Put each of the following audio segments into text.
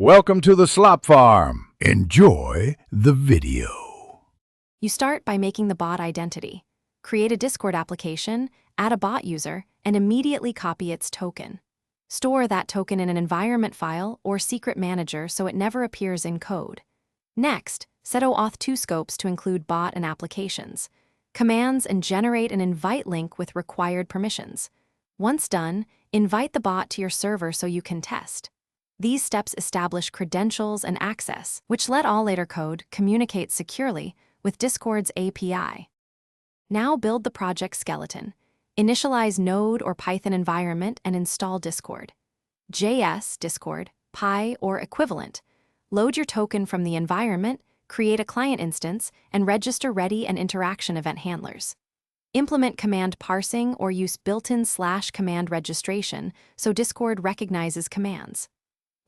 Welcome to the Slop Farm. Enjoy the video. You start by making the bot identity. Create a Discord application, add a bot user, and immediately copy its token. Store that token in an environment file or secret manager so it never appears in code. Next, set OAuth 2 scopes to include bot and applications, commands, and generate an invite link with required permissions. Once done, invite the bot to your server so you can test. These steps establish credentials and access, which let all later code communicate securely with Discord's API. Now build the project skeleton. Initialize Node or Python environment and install Discord. JS, Discord, Pi, or equivalent. Load your token from the environment, create a client instance, and register ready and interaction event handlers. Implement command parsing or use built-in /command registration so Discord recognizes commands.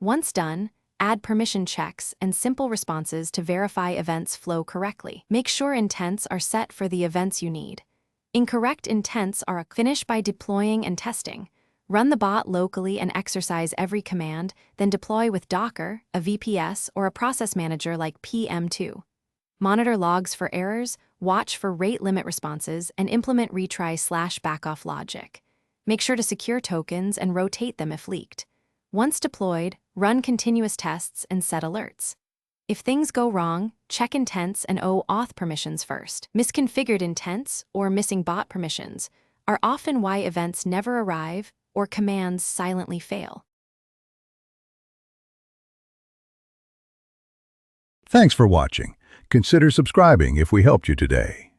Once done, add permission checks and simple responses to verify events flow correctly. Make sure intents are set for the events you need. Incorrect intents are finished by deploying and testing. Run the bot locally and exercise every command, then deploy with Docker, a VPS, or a process manager like PM2. Monitor logs for errors, watch for rate limit responses, and implement retry/backoff logic. Make sure to secure tokens and rotate them if leaked. Once deployed, run continuous tests and set alerts. If things go wrong, check intents and OAuth permissions first. Misconfigured intents or missing bot permissions are often why events never arrive or commands silently fail. Thanks for watching. Consider subscribing if we helped you today.